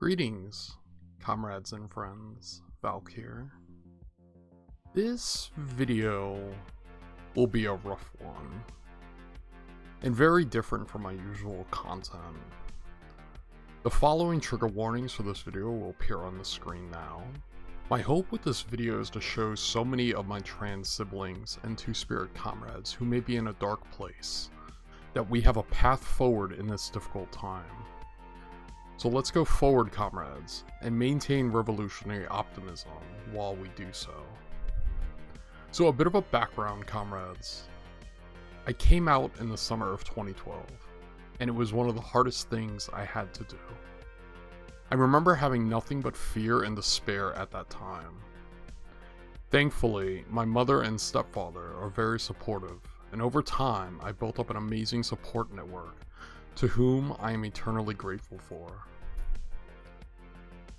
Greetings, comrades and friends, Valk here. This video will be a rough one, and very different from my usual content. The following trigger warnings for this video will appear on the screen now. My hope with this video is to show so many of my trans siblings and two-spirit comrades who may be in a dark place, that we have a path forward in this difficult time. So let's go forward, comrades, and maintain revolutionary optimism while we do so. So a bit of a background, comrades. I came out in the summer of 2012, and it was one of the hardest things I had to do. I remember having nothing but fear and despair at that time. Thankfully, my mother and stepfather are very supportive, and over time, I built up an amazing support network to whom I am eternally grateful for.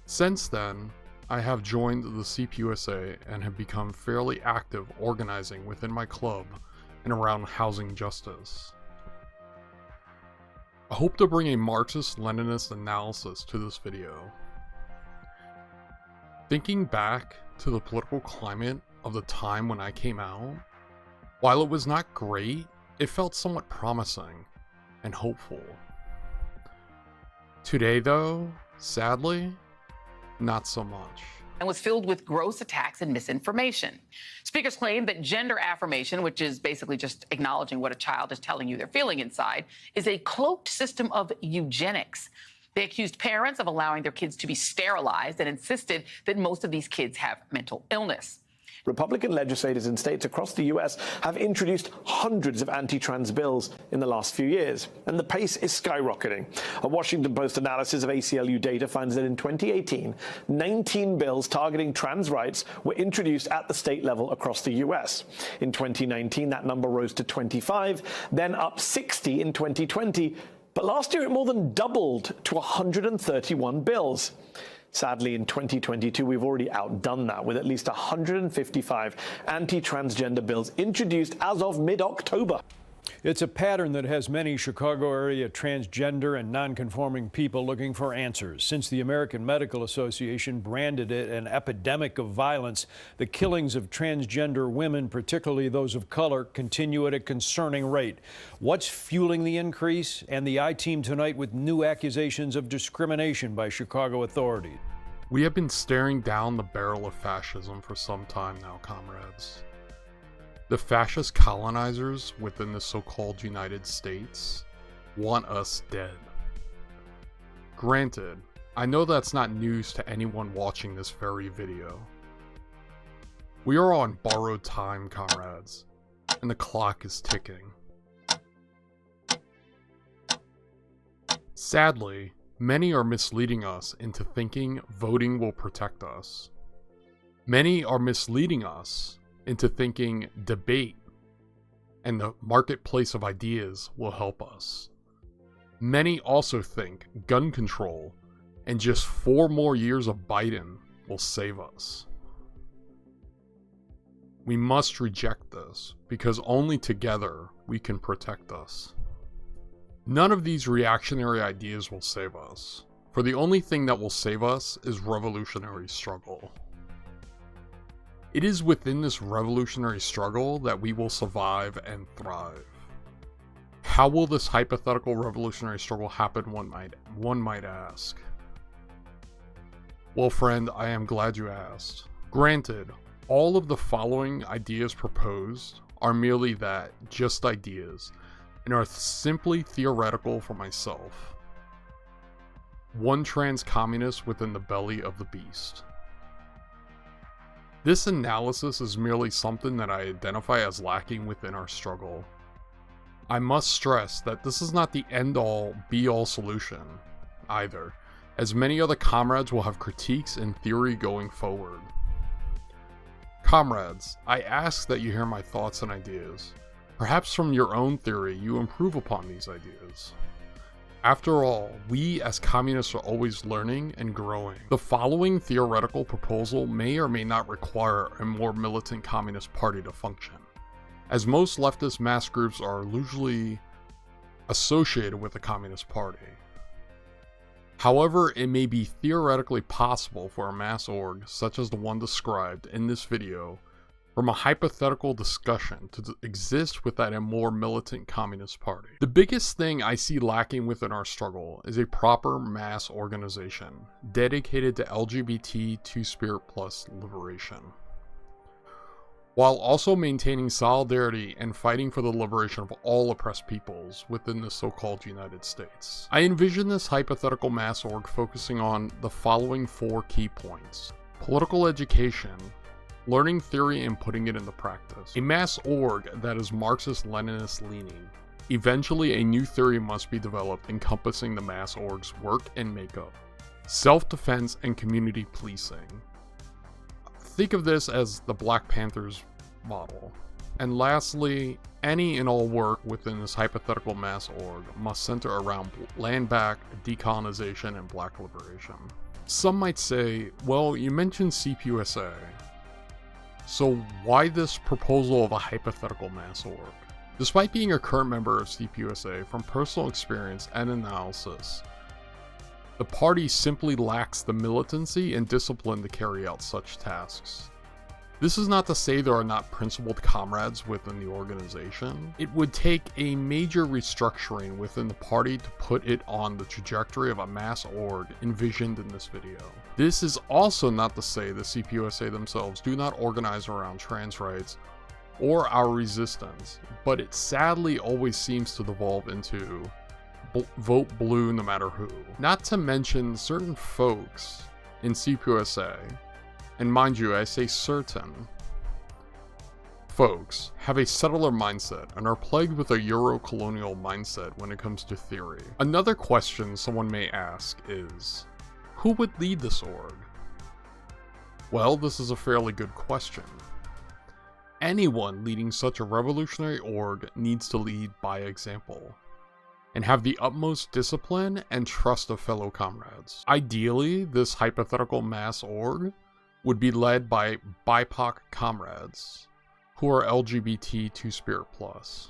Since then, I have joined the CPUSA and have become fairly active organizing within my club and around housing justice. I hope to bring a Marxist-Leninist analysis to this video. Thinking back to the political climate of the time when I came out, while it was not great, it felt somewhat promising and hopeful. Today though, sadly, not so much. And was filled with gross attacks and misinformation. Speakers claim that gender affirmation, which is basically just acknowledging what a child is telling you they're feeling inside, is a cloaked system of eugenics. They accused parents of allowing their kids to be sterilized and insisted that most of these kids have mental illness. Republican legislators in states across the U.S. have introduced hundreds of anti-trans bills in the last few years, and the pace is skyrocketing. A Washington Post analysis of ACLU data finds that in 2018, 19 bills targeting trans rights were introduced at the state level across the U.S. In 2019, that number rose to 25, then up 60 in 2020, but last year it more than doubled to 131 bills. Sadly, in 2022, we've already outdone that with at least 155 anti-transgender bills introduced as of mid-October. It's a pattern that has many Chicago area transgender and nonconforming people looking for answers. Since the American Medical Association branded it an epidemic of violence, the killings of transgender women, particularly those of color, continue at a concerning rate. What's fueling the increase? And the I-Team tonight with new accusations of discrimination by Chicago authorities. We have been staring down the barrel of fascism for some time now, comrades. The fascist colonizers within the so-called United States want us dead. Granted, I know that's not news to anyone watching this very video. We are on borrowed time, comrades, and the clock is ticking. Sadly, many are misleading us into thinking voting will protect us. Many are misleading us into thinking debate and the marketplace of ideas will help us. Many also think gun control and just 4 more years of Biden will save us. We must reject this because only together we can protect us. None of these reactionary ideas will save us, for the only thing that will save us is revolutionary struggle. It is within this revolutionary struggle that we will survive and thrive. How will this hypothetical revolutionary struggle happen, one might ask? Well, friend, I am glad you asked. Granted, all of the following ideas proposed are merely that, just ideas, and are simply theoretical for myself. One trans communist within the belly of the beast. This analysis is merely something that I identify as lacking within our struggle. I must stress that this is not the end-all, be-all solution, either, as many other comrades will have critiques and theory going forward. Comrades, I ask that you hear my thoughts and ideas. Perhaps from your own theory, you improve upon these ideas. After all, we as communists are always learning and growing. The following theoretical proposal may or may not require a more militant communist party to function, as most leftist mass groups are usually associated with the Communist Party. However, it may be theoretically possible for a mass org, such as the one described in this video, from a hypothetical discussion to exist within a more militant communist party. The biggest thing I see lacking within our struggle is a proper mass organization dedicated to LGBT Two-Spirit Plus liberation, while also maintaining solidarity and fighting for the liberation of all oppressed peoples within the so-called United States. I envision this hypothetical mass org focusing on the following 4 key points: political education, learning theory and putting it into practice, a mass org that is Marxist-Leninist leaning. Eventually, a new theory must be developed encompassing the mass org's work and makeup, self-defense and community policing. Think of this as the Black Panthers model. And lastly, any and all work within this hypothetical mass org must center around land back, decolonization, and black liberation. Some might say, well, you mentioned CPUSA, so why this proposal of a hypothetical mass org? Despite being a current member of CPUSA, from personal experience and analysis, the party simply lacks the militancy and discipline to carry out such tasks. This is not to say there are not principled comrades within the organization. It would take a major restructuring within the party to put it on the trajectory of a mass org envisioned in this video. This is also not to say the CPUSA themselves do not organize around trans rights or our resistance, but it sadly always seems to devolve into vote blue no matter who. Not to mention certain folks in CPUSA, and mind you, I say certain folks, have a settler mindset and are plagued with a Euro-colonial mindset when it comes to theory. Another question someone may ask is, who would lead this org? Well, this is a fairly good question. Anyone leading such a revolutionary org needs to lead by example and have the utmost discipline and trust of fellow comrades. Ideally, this hypothetical mass org would be led by BIPOC comrades who are LGBT Two-Spirit Plus.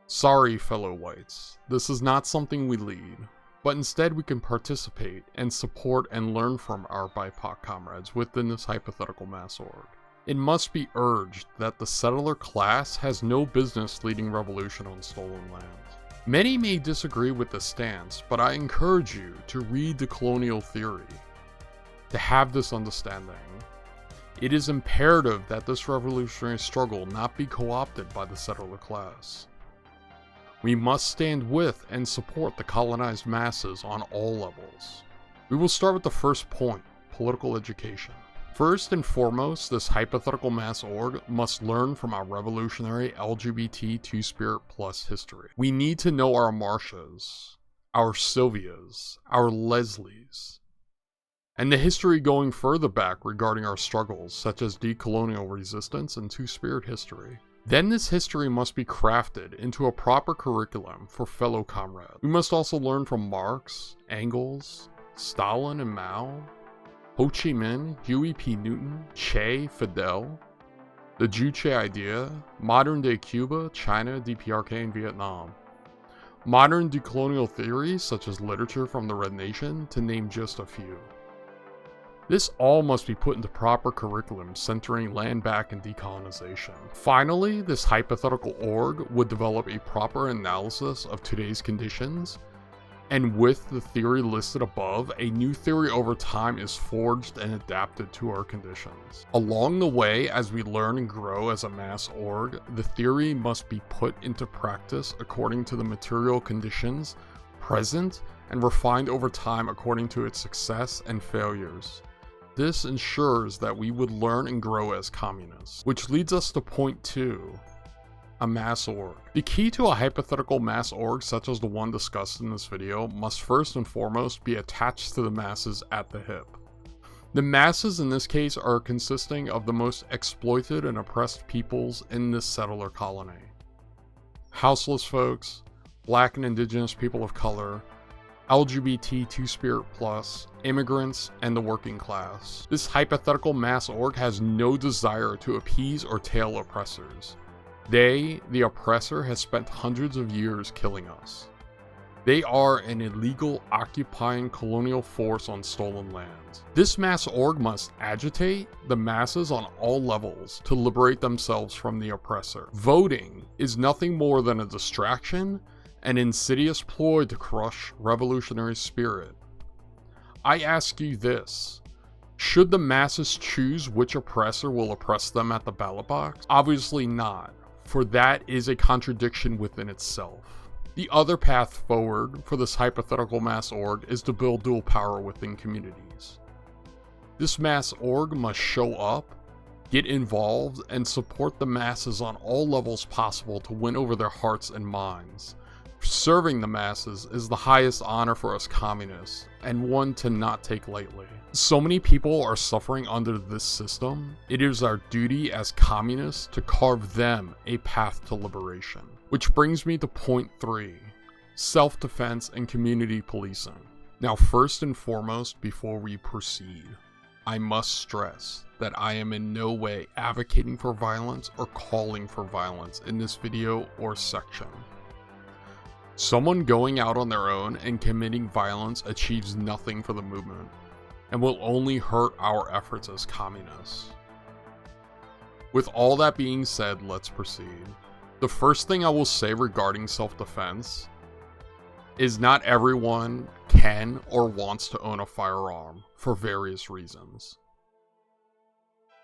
Sorry, fellow whites, this is not something we lead, but instead we can participate and support and learn from our BIPOC comrades within this hypothetical mass org. It must be urged that the settler class has no business leading revolution on stolen land. Many may disagree with this stance, but I encourage you to read the colonial theory to have this understanding. It is imperative that this revolutionary struggle not be co-opted by the settler class. We must stand with and support the colonized masses on all levels. We will start with the first point, political education. First and foremost, this hypothetical mass org must learn from our revolutionary LGBT Two-Spirit Plus history. We need to know our Marcias, our Sylvias, our Leslies, and the history going further back regarding our struggles, such as decolonial resistance and Two-Spirit history. Then this history must be crafted into a proper curriculum for fellow comrades. We must also learn from Marx, Engels, Stalin and Mao, Ho Chi Minh, Huey P Newton, Che, Fidel, the Juche idea, modern-day Cuba, China, DPRK, and Vietnam. Modern decolonial theories such as literature from the Red Nation, to name just a few. This all must be put into proper curriculum centering land back and decolonization. Finally, this hypothetical org would develop a proper analysis of today's conditions, and with the theory listed above, a new theory over time is forged and adapted to our conditions. Along the way, as we learn and grow as a mass org, the theory must be put into practice according to the material conditions present and refined over time according to its success and failures. This ensures that we would learn and grow as communists, which leads us to point 2, a mass org. The key to a hypothetical mass org such as the one discussed in this video must first and foremost be attached to the masses at the hip. The masses in this case are consisting of the most exploited and oppressed peoples in this settler colony. Houseless folks, Black and Indigenous people of color, LGBT Two-Spirit Plus, immigrants, and the working class. This hypothetical mass org has no desire to appease or tail oppressors. They, the oppressor, has spent hundreds of years killing us. They are an illegal occupying colonial force on stolen lands. This mass org must agitate the masses on all levels to liberate themselves from the oppressor. Voting is nothing more than a distraction, an insidious ploy to crush revolutionary spirit. I ask you this: should the masses choose which oppressor will oppress them at the ballot box? Obviously not, for that is a contradiction within itself. The other path forward for this hypothetical mass org is to build dual power within communities. This mass org must show up, get involved, and support the masses on all levels possible to win over their hearts and minds. Serving the masses is the highest honor for us communists, and one to not take lightly. So many people are suffering under this system, it is our duty as communists to carve them a path to liberation. Which brings me to point 3, self-defense and community policing. Now, first and foremost, before we proceed, I must stress that I am in no way advocating for violence or calling for violence in this video or section. Someone going out on their own and committing violence achieves nothing for the movement, and will only hurt our efforts as communists. With all that being said, let's proceed. The first thing I will say regarding self-defense is not everyone can or wants to own a firearm for various reasons.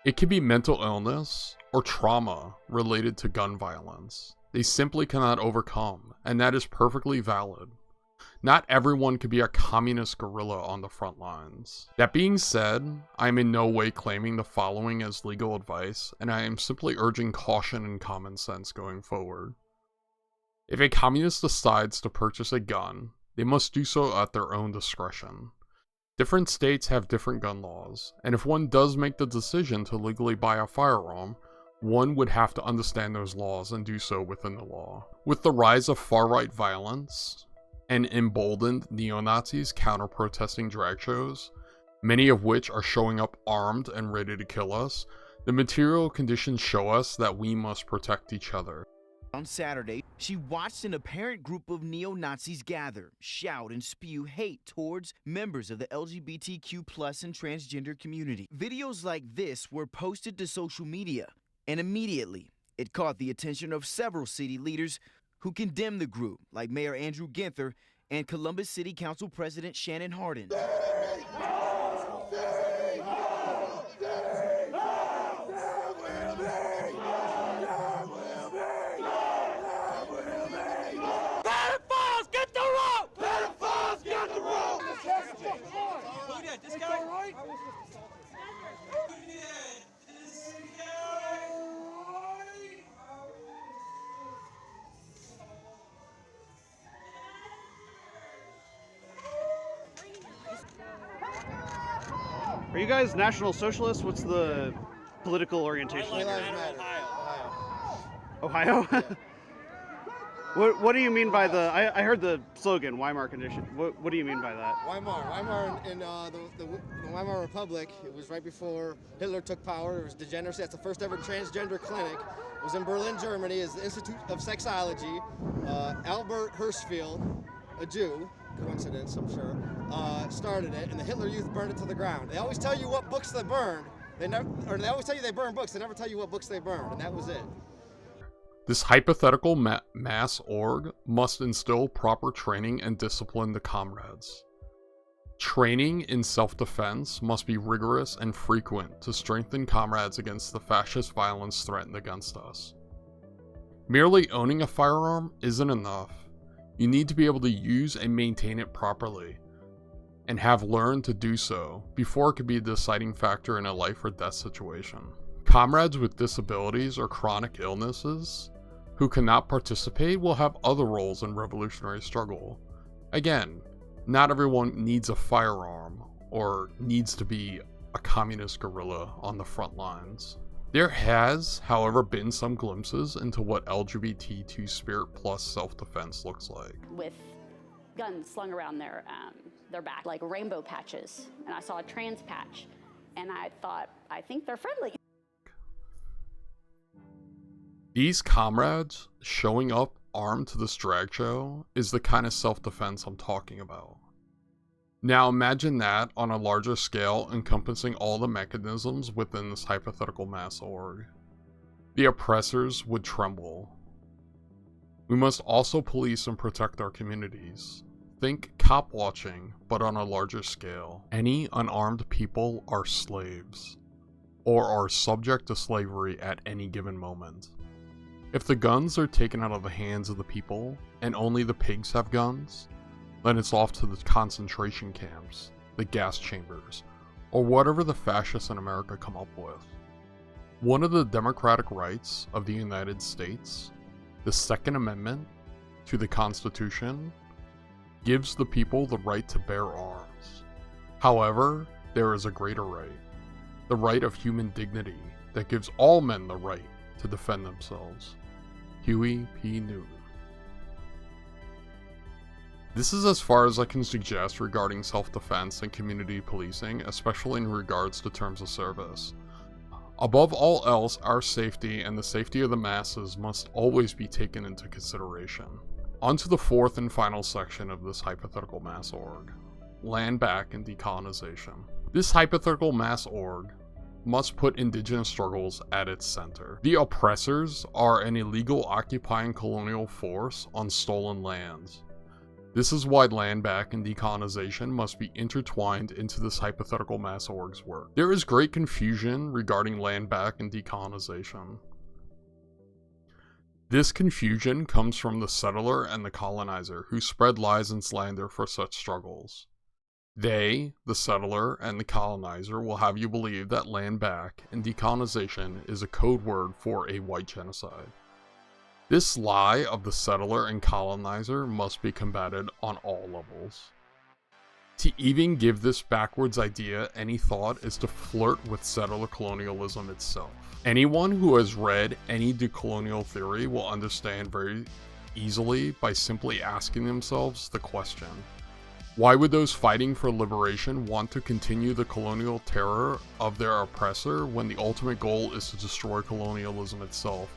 It could be mental illness or trauma related to gun violence they simply cannot overcome, and that is perfectly valid. Not everyone could be a communist guerrilla on the front lines. That being said, I am in no way claiming the following as legal advice, and I am simply urging caution and common sense going forward. If a communist decides to purchase a gun, they must do so at their own discretion. Different states have different gun laws, and if one does make the decision to legally buy a firearm, one would have to understand those laws and do so within the law. With the rise of far-right violence and emboldened neo-Nazis counter-protesting drag shows, many of which are showing up armed and ready to kill us, the material conditions show us that we must protect each other. On Saturday, she watched an apparent group of neo-Nazis gather, shout, and spew hate towards members of the LGBTQ+ and transgender community. Videos like this were posted to social media, and immediately, it caught the attention of several city leaders who condemned the group, like Mayor Andrew Ginther and Columbus City Council President Shannon Hardin. Are you guys National Socialists? What's the political orientation? Ohio? What do you mean by the? I heard the slogan Weimar Condition. What do you mean by that? Weimar in the Weimar Republic. It was right before Hitler took power. It was degeneracy. That's the first ever transgender clinic. It was in Berlin, Germany. It's the Institute of Sexology. Albert Hirschfeld, a Jew, coincidence I'm sure, started it, and the Hitler Youth burned it to the ground. They always tell you what books they burned. They always tell you they burn books. They never tell you what books they burned, and that was it. This hypothetical mass org must instill proper training and discipline to comrades. Training in self-defense must be rigorous and frequent to strengthen comrades against the fascist violence threatened against us. Merely owning a firearm isn't enough. You need to be able to use and maintain it properly, and have learned to do so before it could be a deciding factor in a life or death situation. Comrades with disabilities or chronic illnesses who cannot participate will have other roles in revolutionary struggle. Again, not everyone needs a firearm or needs to be a communist guerrilla on the front lines. There has, however, been some glimpses into what LGBT2 spirit plus self-defense looks like. With guns slung around their back, like rainbow patches. And I saw a trans patch, and I thought, I think they're friendly. These comrades showing up armed to this drag show is the kind of self-defense I'm talking about. Now imagine that on a larger scale, encompassing all the mechanisms within this hypothetical mass org. The oppressors would tremble. We must also police and protect our communities. Think cop watching, but on a larger scale. Any unarmed people are slaves, or are subject to slavery at any given moment. If the guns are taken out of the hands of the people, and only the pigs have guns, then it's off to the concentration camps, the gas chambers, or whatever the fascists in America come up with. One of the democratic rights of the United States, the Second Amendment to the Constitution, gives the people the right to bear arms. However, there is a greater right, the right of human dignity that gives all men the right to defend themselves. Huey P. Newton. This is as far as I can suggest regarding self-defense and community policing, especially in regards to terms of service. Above all else, our safety and the safety of the masses must always be taken into consideration. On to the fourth and final section of this hypothetical mass org, land back and decolonization. This hypothetical mass org must put indigenous struggles at its center. The oppressors are an illegal occupying colonial force on stolen lands. This is why land back and decolonization must be intertwined into this hypothetical mass org's work. There is great confusion regarding land back and decolonization. This confusion comes from the settler and the colonizer, who spread lies and slander for such struggles. They, the settler and the colonizer, will have you believe that land back and decolonization is a code word for a white genocide. This lie of the settler and colonizer must be combated on all levels. To even give this backwards idea any thought is to flirt with settler colonialism itself. Anyone who has read any decolonial theory will understand very easily by simply asking themselves the question: why would those fighting for liberation want to continue the colonial terror of their oppressor when the ultimate goal is to destroy colonialism itself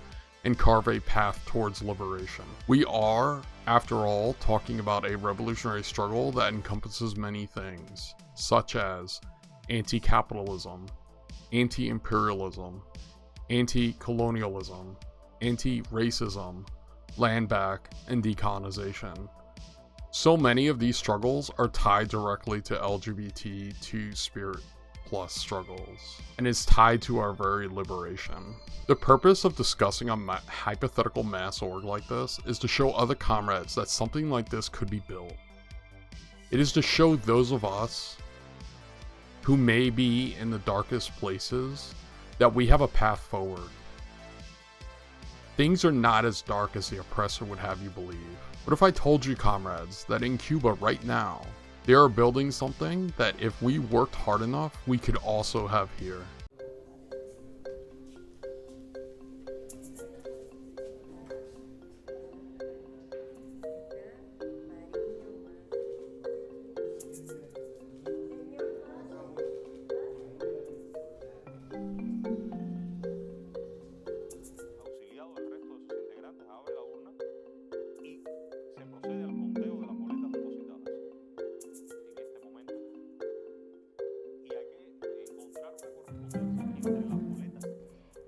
and carve a path towards liberation? We are, after all, talking about a revolutionary struggle that encompasses many things, such as anti-capitalism, anti-imperialism, anti-colonialism, anti-racism, land back, and decolonization. So many of these struggles are tied directly to LGBT2 spirit plus struggles, and is tied to our very liberation. The purpose of discussing a hypothetical mass org like this is to show other comrades that something like this could be built. It is to show those of us who may be in the darkest places that we have a path forward. Things are not as dark as the oppressor would have you believe. What if I told you, comrades, that in Cuba right now, they are building something that if we worked hard enough, we could also have here?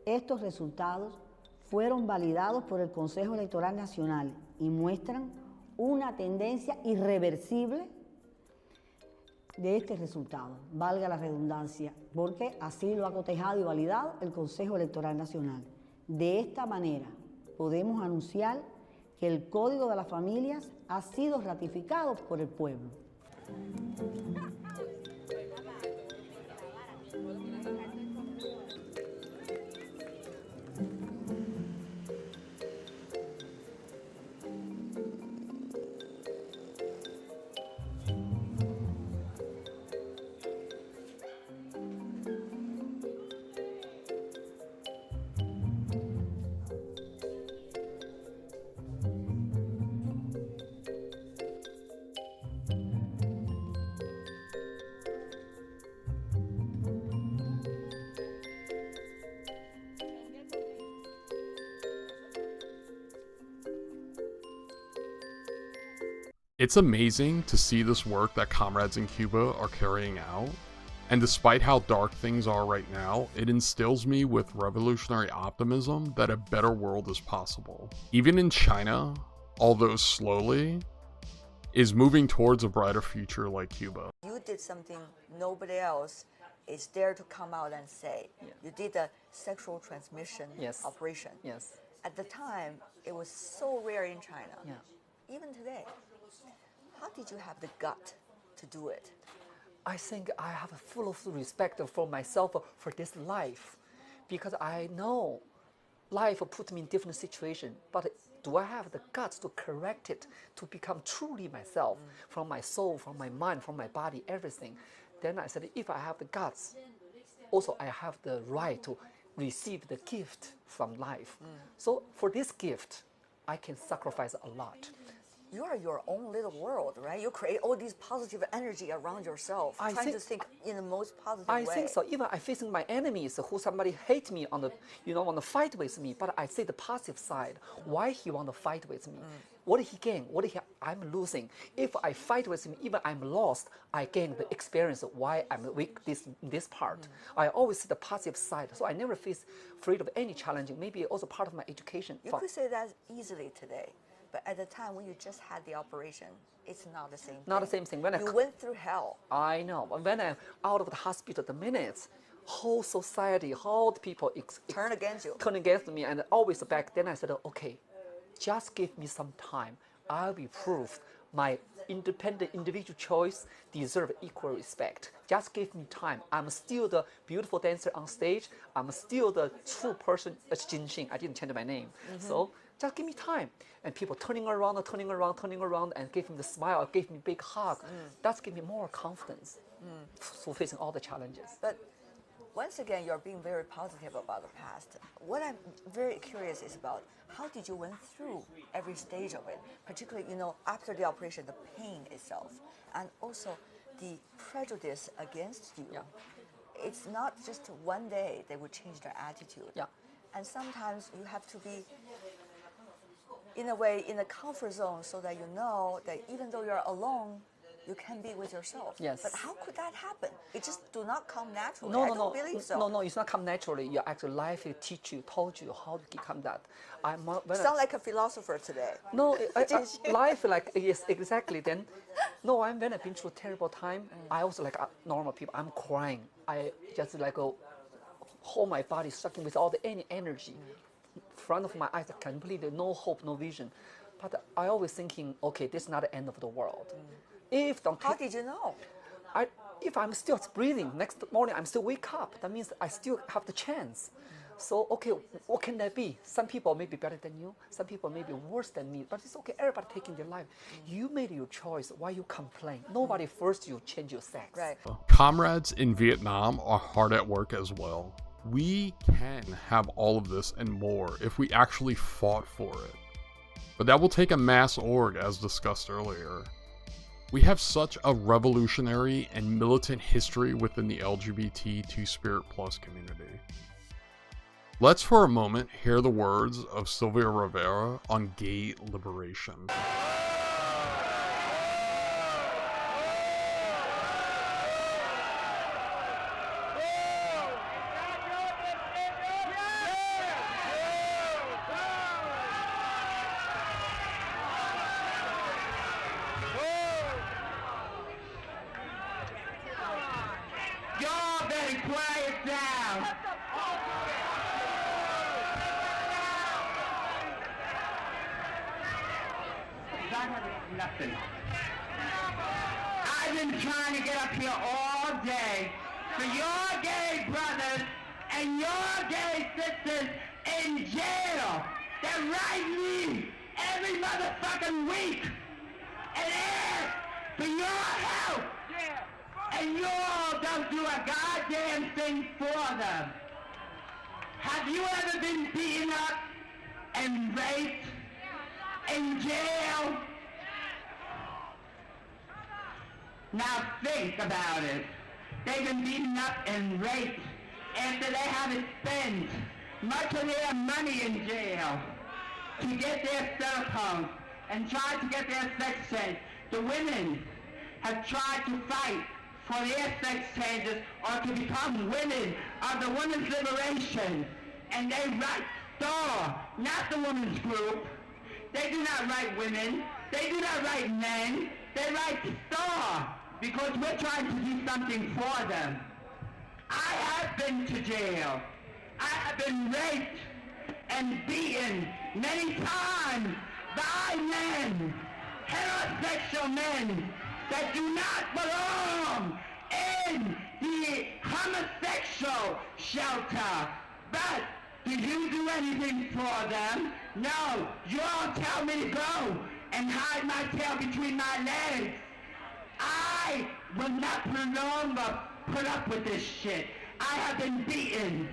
Estos resultados fueron validados por el Consejo Electoral Nacional y muestran una tendencia irreversible de este resultado, valga la redundancia, porque así lo ha cotejado y validado el Consejo Electoral Nacional. De esta manera podemos anunciar que el Código de las Familias ha sido ratificado por el pueblo. It's amazing to see this work that comrades in Cuba are carrying out, and despite how dark things are right now, it instills me with revolutionary optimism that a better world is possible. Even in China, although slowly, is moving towards a brighter future like Cuba. You did something nobody else is there to come out and say. Yeah. You did a sexual transmission Yes. operation. Yes. At the time, it was so rare in China. Yeah. Even today. How did you have the gut to do it? I think I have a full of respect for myself for this life, because I know life put me in different situation, but do I have the guts to correct it, to become truly myself, from my soul, from my mind, from my body, everything? Then I said, if I have the guts, also I have the right to receive the gift from life. So for this gift, I can sacrifice a lot. You are your own little world, right? You create all these positive energy around yourself, trying to think in the most positive way. I think so. Even I facing my enemies who somebody hate me on the, want to fight with me, but I see the positive side. Why he want to fight with me? What he gain? I'm losing? If I fight with him, even I'm lost, I gain the experience of why I'm weak this part. I always see the positive side, so I never face afraid of any challenging. Maybe also part of my education. You could say that easily today. But at the time when you just had the operation, it's not the same thing. Not the same thing. When you went through hell. I know. When I'm out of the hospital, the minutes, whole society, whole people turn against you. Turn against me, and always back. Then I said, okay, just give me some time. I'll be proof my independent individual choice deserve equal respect. Just give me time. I'm still the beautiful dancer on stage. I'm still the true person, Jinxing. I didn't change my name. So just give me time. And people turning around, and gave me the smile, gave me a big hug. That's give me more confidence for facing all the challenges. But once again, you're being very positive about the past. What I'm very curious is about how did you went through every stage of it, particularly, after the operation, the pain itself, and also the prejudice against you. Yeah. It's not just one day they would change their attitude. Yeah. And sometimes you have to be, in a way, in a comfort zone so that you know that even though you're alone, you can be with yourself. Yes. But how could that happen? It just do not come naturally. No, I don't believe so. No, it's not come naturally. Your actual life will told you how to become that. Sound like a philosopher today. No, life yes, exactly. Then, no, when I've been through a terrible time, I also like normal people. I'm crying. I just hold my body sucking with all any energy. Front of my eyes, completely no hope, no vision. But I always thinking, okay, this is not the end of the world. How did you know? If I'm still breathing, next morning I'm still wake up. That means I still have the chance. So, okay, what can that be? Some people may be better than you. Some people may be worse than me. But it's okay. Everybody taking their life. You made your choice. Why you complain? Nobody forced you to change your sex. Right. Comrades in Vietnam are hard at work as well. We can have all of this and more if we actually fought for it. But that will take a mass org, as discussed earlier. We have such a revolutionary and militant history within the LGBT Two-Spirit Plus community. Let's for a moment hear the words of Sylvia Rivera on gay liberation. Y'all better quiet down. Nothing. I've been trying to get up here all day for your gay brothers and your gay sisters in jail that write me every motherfucking week and ask for your help. And you all don't do a goddamn thing for them. Have you ever been beaten up and raped in jail? Now think about it. They've been beaten up and raped after they haven't spent much of their money in jail to get their cell phones and try to get their sex change. the women have tried to fight for their sex changes or to become women of the women's liberation. And they write STAR, not the women's group. They do not write women. They do not write men. They write STAR because we're trying to do something for them. I have been to jail. I have been raped and beaten many times by men, heterosexual men that do not belong in the homosexual shelter. But do you do anything for them? No. You all tell me to go and hide my tail between my legs. I will not longer put up with this shit. I have been beaten.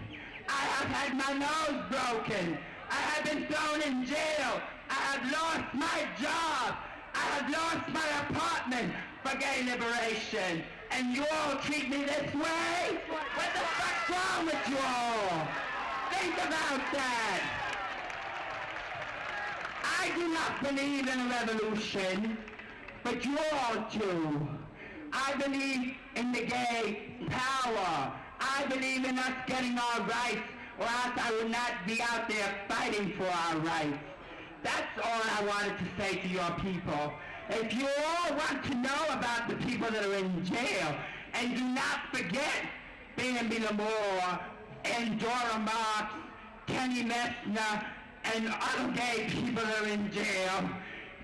I have had my nose broken. I have been thrown in jail. I have lost my job. I have lost my apartment for gay liberation. And you all treat me this way? What the fuck's wrong with you all? Think about that. I do not believe in a revolution, but you all do. I believe in the gay power. I believe in us getting our rights, or else I would not be out there fighting for our rights. That's all I wanted to say to your people. If you all want to know about the people that are in jail, and do not forget Bambi Lamore and Dora Marks, Kenny Messner, and other gay people that are in jail,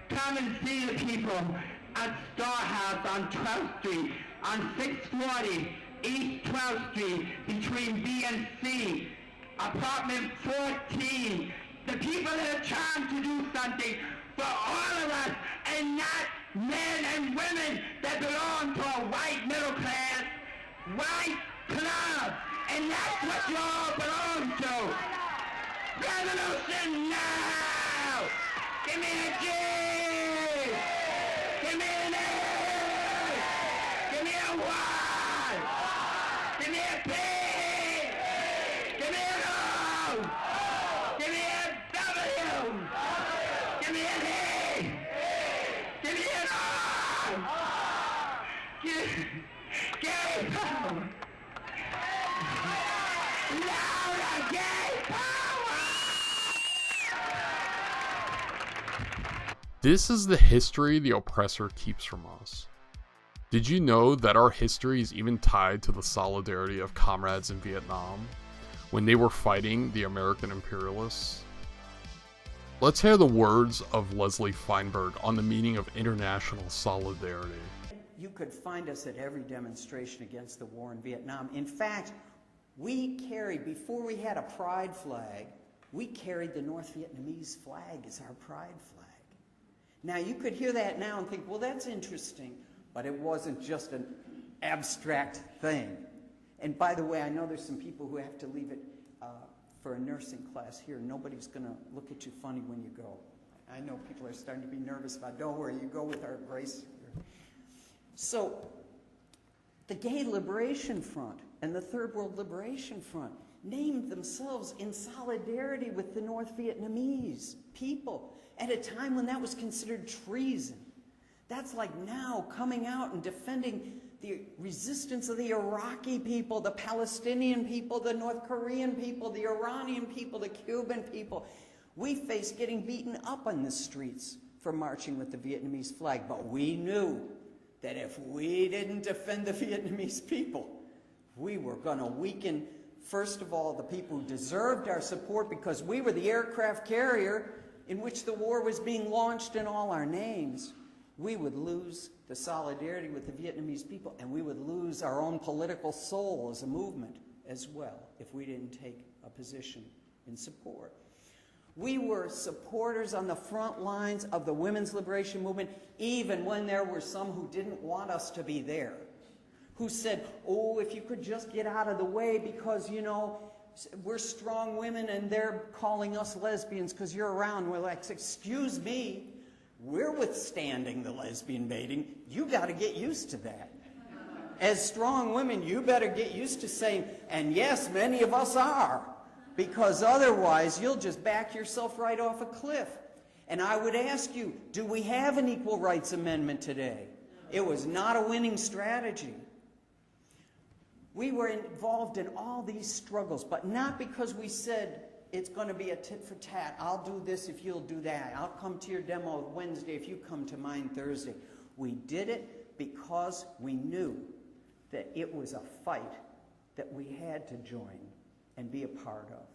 come and see the people at Star House on 12th Street, on 640 East 12th Street, between B and C, apartment 14. The people that are trying to do something for all of us, and not men and women that belong to a white middle class, white club. And that's what you all belong to. Revolution now! Give me a G! Give me an A! Give me a Y! Give me a P! Give me an O! Give me a W! Give me an E! Give me an R! Gay power! Louder gay power! This is the history the oppressor keeps from us. Did you know that our history is even tied to the solidarity of comrades in Vietnam when they were fighting the American imperialists? Let's hear the words of Leslie Feinberg on the meaning of international solidarity. You could find us at every demonstration against the war in Vietnam. In fact, we carried, before we had a pride flag, we carried the North Vietnamese flag as our pride flag. Now, you could hear that now and think, well, that's interesting, but it wasn't just an abstract thing. And by the way, I know there's some people who have to leave it for a nursing class here. Nobody's going to look at you funny when you go. I know people are starting to be nervous about, don't worry, you go with our grace. So, the Gay Liberation Front and the Third World Liberation Front named themselves in solidarity with the North Vietnamese people at a time when that was considered treason. That's like now coming out and defending the resistance of the Iraqi people, the Palestinian people, the North Korean people, the Iranian people, the Cuban people. We faced getting beaten up on the streets for marching with the Vietnamese flag, but we knew that if we didn't defend the Vietnamese people, we were going to weaken, first of all, the people who deserved our support because we were the aircraft carrier in which the war was being launched in all our names. We would lose the solidarity with the Vietnamese people, and we would lose our own political soul as a movement as well if we didn't take a position in support. We were supporters on the front lines of the women's liberation movement, even when there were some who didn't want us to be there, who said, oh, if you could just get out of the way because, you know, we're strong women and they're calling us lesbians because you're around. We're like, excuse me, we're withstanding the lesbian baiting. You got to get used to that. As strong women, you better get used to saying, and yes, many of us are, because otherwise you'll just back yourself right off a cliff. And I would ask you, do we have an equal rights amendment today? It was not a winning strategy. We were involved in all these struggles, but not because we said it's going to be a tit for tat. I'll do this if you'll do that. I'll come to your demo Wednesday if you come to mine Thursday. We did it because we knew that it was a fight that we had to join and be a part of.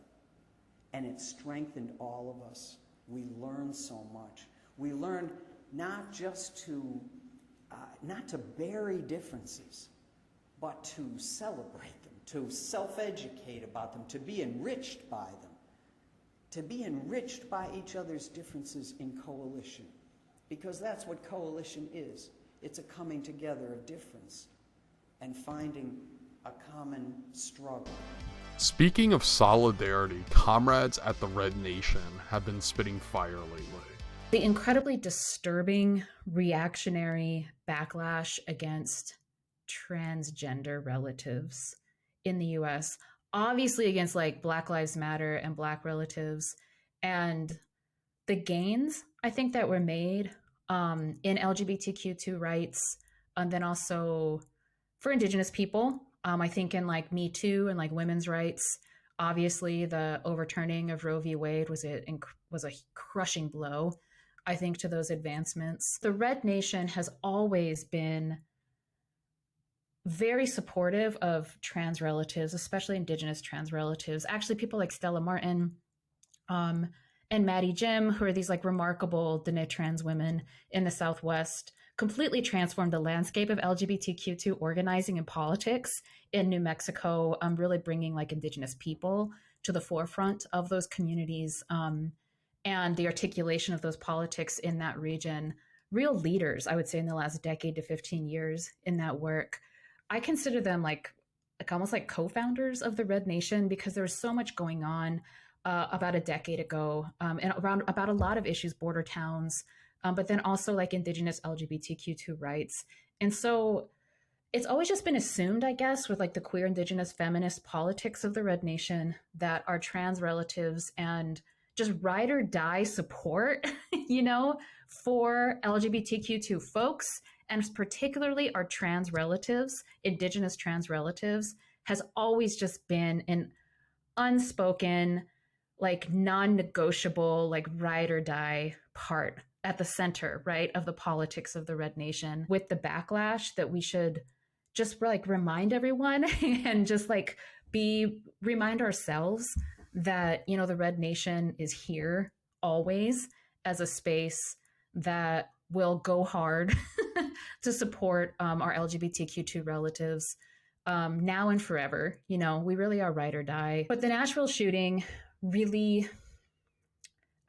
And it strengthened all of us. We learned so much. We learned not just to, not to bury differences, but to celebrate them, to self-educate about them, to be enriched by them, to be enriched by each other's differences in coalition. Because that's what coalition is. It's a coming together of difference and finding a common struggle. Speaking of solidarity, comrades at the Red Nation have been spitting fire lately. The incredibly disturbing reactionary backlash against transgender relatives in the US, obviously against like Black Lives Matter and Black relatives, and the gains I think that were made in LGBTQ2 rights, and then also for Indigenous people. I think in like Me Too and like women's rights, obviously the overturning of Roe v. Wade was a crushing blow, I think, to those advancements. The Red Nation has always been very supportive of trans relatives, especially Indigenous trans relatives. Actually, people like Stella Martin and Maddie Jim, who are these like remarkable Dene trans women in the Southwest, completely transformed the landscape of LGBTQ2 organizing and politics in New Mexico, really bringing like Indigenous people to the forefront of those communities and the articulation of those politics in that region. Real leaders, I would say, in the last decade to 15 years in that work. I consider them like almost like co-founders of the Red Nation, because there was so much going on about a decade ago and around about a lot of issues, border towns, but then also like Indigenous LGBTQ2 rights. And so it's always just been assumed, I guess, with like the queer, Indigenous, feminist politics of the Red Nation, that our trans relatives and just ride or die support, you know, for LGBTQ2 folks, and particularly our trans relatives, Indigenous trans relatives, has always just been an unspoken, like non-negotiable, like ride or die part at the center, right, of the politics of the Red Nation, with the backlash that we should just like remind everyone and just like remind ourselves that, you know, the Red Nation is here always as a space that will go hard to support our LGBTQ2 relatives now and forever. You know, we really are ride or die. But the Nashville shooting really,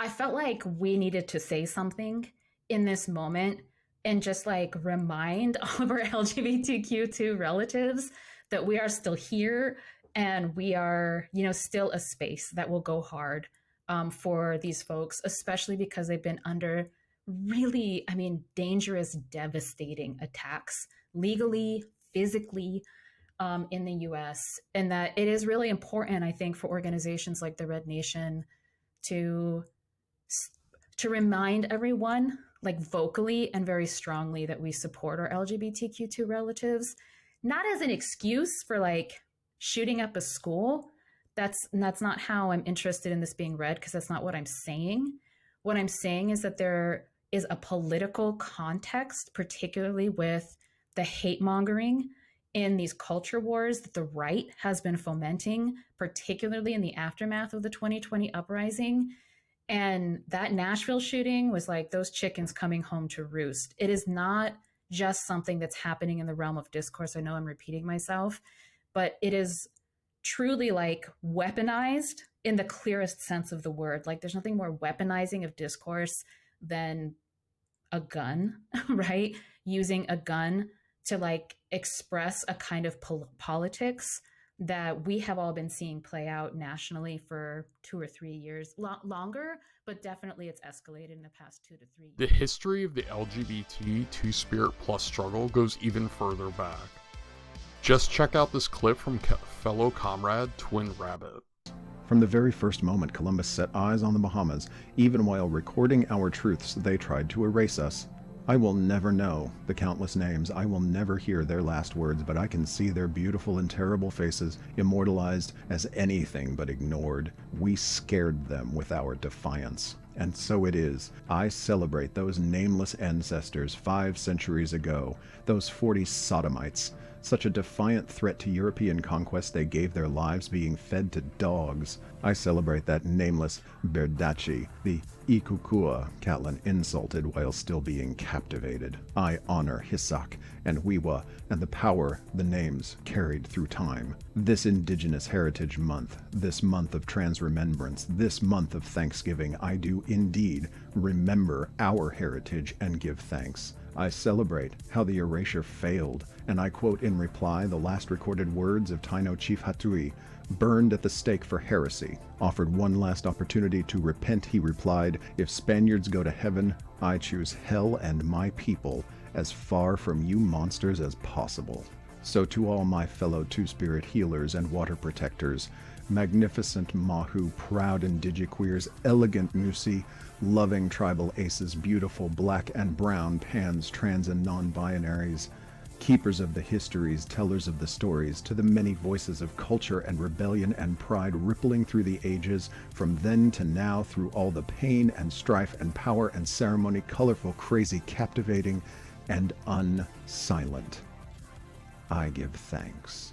I felt like we needed to say something in this moment and just like remind all of our LGBTQ2 relatives that we are still here and we are, you know, still a space that will go hard for these folks, especially because they've been under really, I mean, dangerous, devastating attacks legally, physically in the US. And that it is really important, I think, for organizations like the Red Nation to remind everyone, like vocally and very strongly, that we support our LGBTQ2 relatives, not as an excuse for like shooting up a school. That's not how I'm interested in this being read, because that's not what I'm saying. What I'm saying is that there is a political context, particularly with the hate mongering in these culture wars that the right has been fomenting, particularly in the aftermath of the 2020 uprising. And that Nashville shooting was like those chickens coming home to roost. It is not just something that's happening in the realm of discourse. I know I'm repeating myself, but it is truly like weaponized in the clearest sense of the word. Like there's nothing more weaponizing of discourse than a gun, right? Using a gun to like express a kind of politics that we have all been seeing play out nationally for 2 or 3 years, longer, but definitely it's escalated in the past 2 to 3 years. The history of the LGBT Two-Spirit Plus struggle goes even further back. Just check out this clip from fellow comrade Twin Rabbit. From the very first moment Columbus set eyes on the Bahamas, even while recording our truths, they tried to erase us. I will never know the countless names, I will never hear their last words, but I can see their beautiful and terrible faces immortalized as anything but ignored. We scared them with our defiance. And so it is. I celebrate those nameless ancestors 5 centuries ago, those 40 sodomites. Such a defiant threat to European conquest they gave their lives being fed to dogs. I celebrate that nameless Berdacci, the Ikukua Catlin insulted while still being captivated. I honor Hisak and Wiwa and the power the names carried through time. This Indigenous Heritage Month, this month of trans remembrance, this month of Thanksgiving, I do indeed remember our heritage and give thanks. I celebrate how the erasure failed, and I quote in reply the last recorded words of Taino Chief Hatui, burned at the stake for heresy. Offered one last opportunity to repent, he replied, "If Spaniards go to heaven, I choose hell and my people, as far from you monsters as possible." So to all my fellow Two-Spirit healers and water protectors, magnificent Mahu, proud indigiqueers, elegant Musi, loving tribal aces, beautiful black and brown pans, trans and non-binaries, keepers of the histories, tellers of the stories, to the many voices of culture and rebellion and pride rippling through the ages, from then to now, through all the pain and strife and power and ceremony, colorful, crazy, captivating, and unsilent. I give thanks.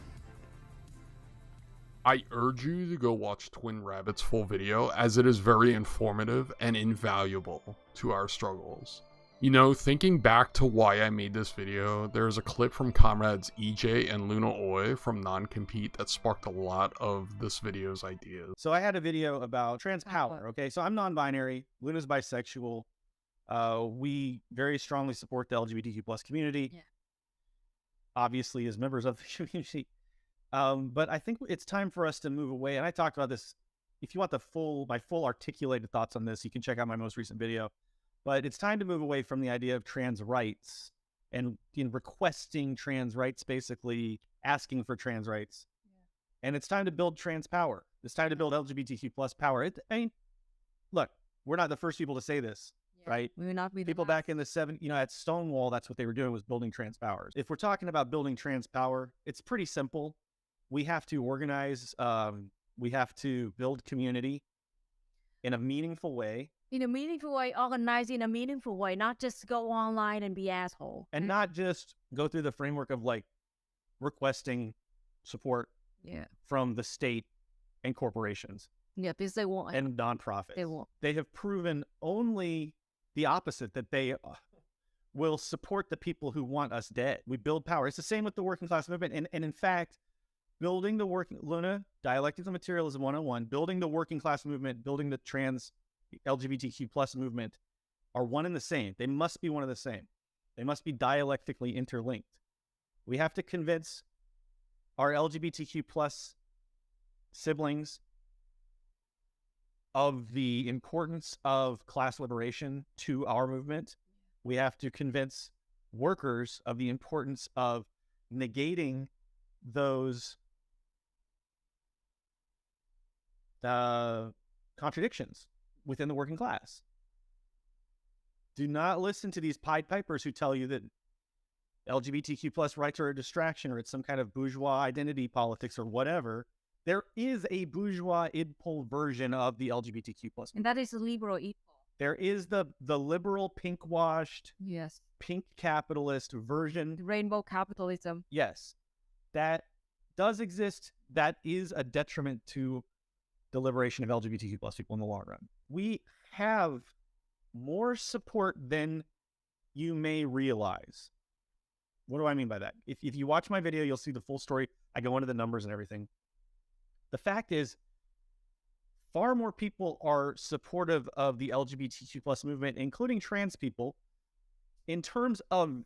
I urge you to go watch Twin Rabbit's full video, as it is very informative and invaluable to our struggles. You know, thinking back to why I made this video, there's a clip from comrades EJ and Luna Oi from Non-Compete that sparked a lot of this video's ideas. So I had a video about trans power, okay? So I'm non-binary, Luna's bisexual. We very strongly support the LGBTQ plus community. Yeah. Obviously, as members of the community. But I think it's time for us to move away. And I talked about this. If you want my full articulated thoughts on this, you can check out my most recent video. But it's time to move away from the idea of trans rights and requesting trans rights, basically asking for trans rights. Yeah. And it's time to build trans power. It's time to build LGBTQ plus power. I mean, look, we're not the first people to say this. Yeah. Right? We would not be people back in the 70s, at Stonewall, that's what they were doing, was building trans powers. If we're talking about building trans power, it's pretty simple. We have to organize, we have to build community in a meaningful way. In a meaningful way, organize in a meaningful way, not just go online and be asshole. And not just go through the framework of requesting support from the state and corporations. Yeah, because they won't. And nonprofits. They won't. They have proven only the opposite, that they will support the people who want us dead. We build power. It's the same with the working class movement. And in fact, building the Luna, Dialectics of Materialism 101, building the working class movement, building the trans LGBTQ plus movement are one and the same. They must be one and the same. They must be dialectically interlinked. We have to convince our LGBTQ plus siblings of the importance of class liberation to our movement. We have to convince workers of the importance of negating those contradictions within the working class. Do not listen to these Pied Pipers who tell you that LGBTQ plus rights are a distraction or it's some kind of bourgeois identity politics or whatever. There is a bourgeois idpol version of the LGBTQ plus. And that is the liberal idpol. There is the liberal pink-washed, pink capitalist version. Rainbow capitalism. Yes. That does exist. That is a detriment to the liberation of LGBTQ plus people in the long run. We have more support than you may realize. What do I mean by that? If you watch my video, you'll see the full story. I go into the numbers and everything. The fact is, far more people are supportive of the LGBTQ plus movement, including trans people, in terms of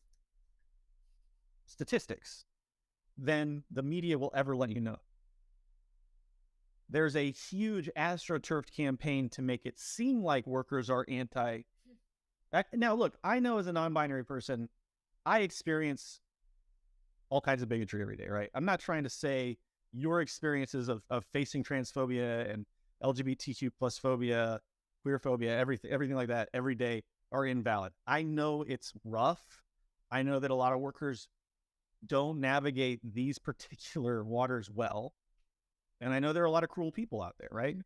statistics, than the media will ever let you know. There's a huge astroturfed campaign to make it seem like workers are anti. Now, look, I know as a non-binary person, I experience all kinds of bigotry every day, right? I'm not trying to say your experiences of facing transphobia and LGBTQ plus phobia, queer phobia, everything like that every day are invalid. I know it's rough. I know that a lot of workers don't navigate these particular waters well. And I know there are a lot of cruel people out there, right?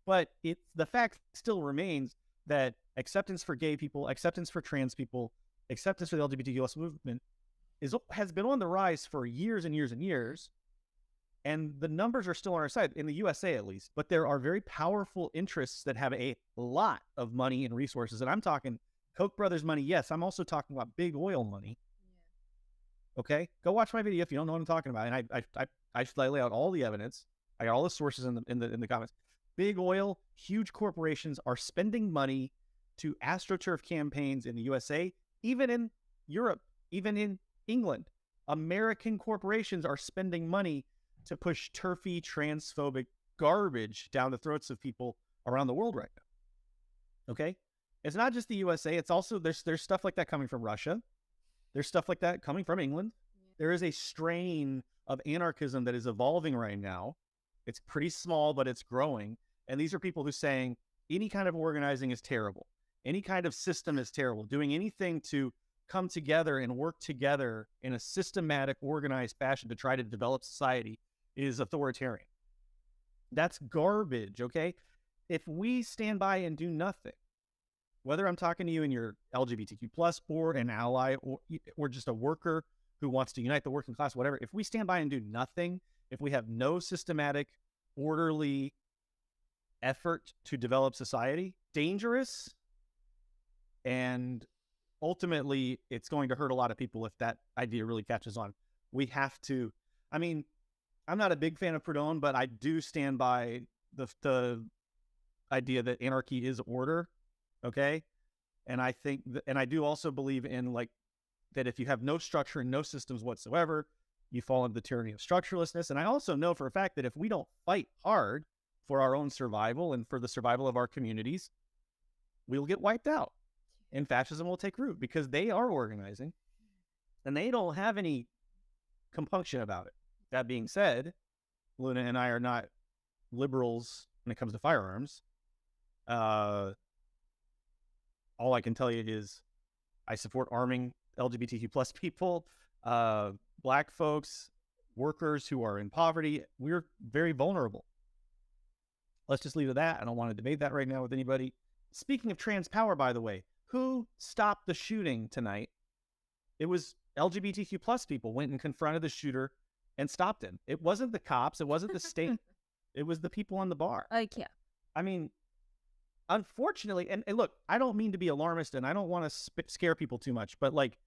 But the fact still remains that acceptance for gay people, acceptance for trans people, acceptance for the LGBTQ+ movement has been on the rise for years and years and years. And the numbers are still on our side, in the USA at least. But there are very powerful interests that have a lot of money and resources. And I'm talking Koch brothers money, yes. I'm also talking about big oil money. Okay? Go watch my video if you don't know what I'm talking about. And I lay out all the evidence. I got all the sources in the comments. Big oil, huge corporations are spending money to AstroTurf campaigns in the USA, even in Europe, even in England. American corporations are spending money to push turfy, transphobic garbage down the throats of people around the world right now. Okay? It's not just the USA. It's also, there's stuff like that coming from Russia. There's stuff like that coming from England. There is a strain of anarchism that is evolving right now. It's pretty small, but it's growing. And these are people who are saying any kind of organizing is terrible. Any kind of system is terrible. Doing anything to come together and work together in a systematic, organized fashion to try to develop society is authoritarian. That's garbage, okay? If we stand by and do nothing, whether I'm talking to you and you're LGBTQ+ or an ally or just a worker who wants to unite the working class, whatever, if we stand by and do nothing, if we have no systematic, orderly effort to develop society, dangerous, and ultimately it's going to hurt a lot of people if that idea really catches on. We have to, I mean, I'm not a big fan of Proudhon, but I do stand by the idea that anarchy is order, okay? And I think, and I do also believe in like, that if you have no structure and no systems whatsoever, you fall into the tyranny of structurelessness. And I also know for a fact that if we don't fight hard for our own survival and for the survival of our communities, we'll get wiped out and fascism will take root because they are organizing and they don't have any compunction about it. That being said, Luna and I are not liberals when it comes to firearms. All I can tell you is I support arming LGBTQ+ people, Black folks, workers who are in poverty. We're very vulnerable. Let's just leave it at that. I don't want to debate that right now with anybody. Speaking of trans power, by the way, who stopped the shooting tonight? It was LGBTQ+ people went and confronted the shooter and stopped him. It wasn't the cops. It wasn't the state. It was the people on the bar. Yeah. I mean, unfortunately, and look, I don't mean to be alarmist and I don't want to scare people too much, but like,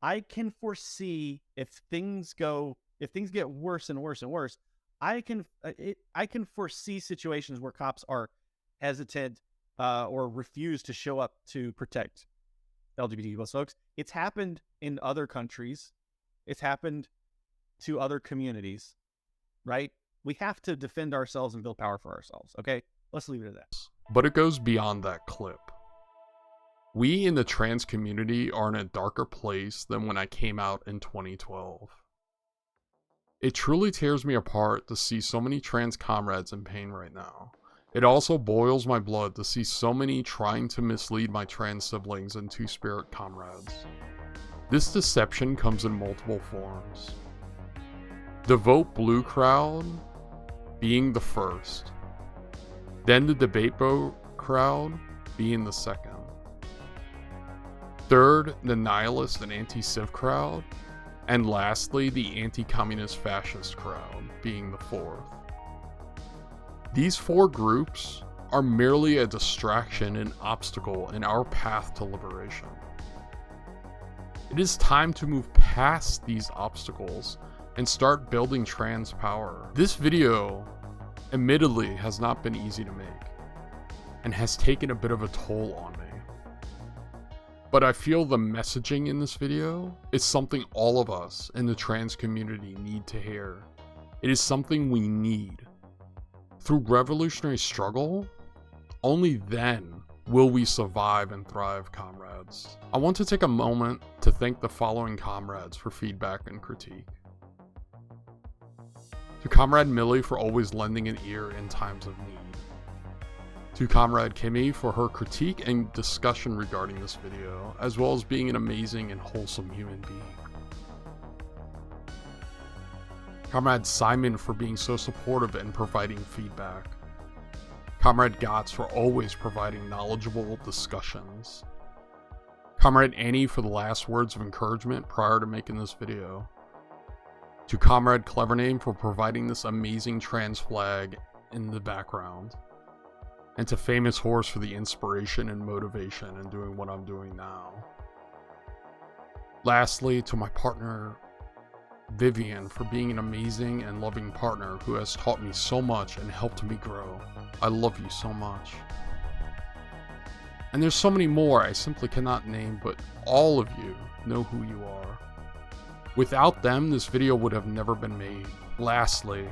I can foresee if things get worse and worse and worse, I can foresee situations where cops are hesitant or refuse to show up to protect LGBTQ+ folks. It's happened in other countries. It's happened to other communities, right? We have to defend ourselves and build power for ourselves, okay? Let's leave it at that. But it goes beyond that clip. We in the trans community are in a darker place than when I came out in 2012. It truly tears me apart to see so many trans comrades in pain right now. It also boils my blood to see so many trying to mislead my trans siblings and two-spirit comrades. This deception comes in multiple forms. The Vote Blue crowd being the first, then the Debate Vote crowd being the second. Third, the nihilist and anti-civ crowd, and lastly, the anti-communist fascist crowd being the fourth. These four groups are merely a distraction and obstacle in our path to liberation. It is time to move past these obstacles and start building trans power. This video, admittedly, has not been easy to make, and has taken a bit of a toll on me. But I feel the messaging in this video is something all of us in the trans community need to hear. It is something we need. Through revolutionary struggle, only then will we survive and thrive, comrades. I want to take a moment to thank the following comrades for feedback and critique. To Comrade Millie for always lending an ear in times of need. To Comrade Kimmy for her critique and discussion regarding this video, as well as being an amazing and wholesome human being. Comrade Simon for being so supportive and providing feedback. Comrade Gotts for always providing knowledgeable discussions. Comrade Annie for the last words of encouragement prior to making this video. To ComradeCleverName for providing this amazing trans flag in the background. And to FamousHorse for the inspiration and motivation in doing what I'm doing now. Lastly, to my partner Vivian for being an amazing and loving partner who has taught me so much and helped me grow. I love you so much. And there's so many more I simply cannot name, but all of you know who you are. Without them, this video would have never been made. Lastly,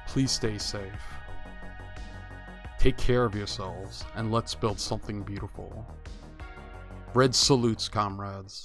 please stay safe. Take care of yourselves, and let's build something beautiful. Red salutes, comrades.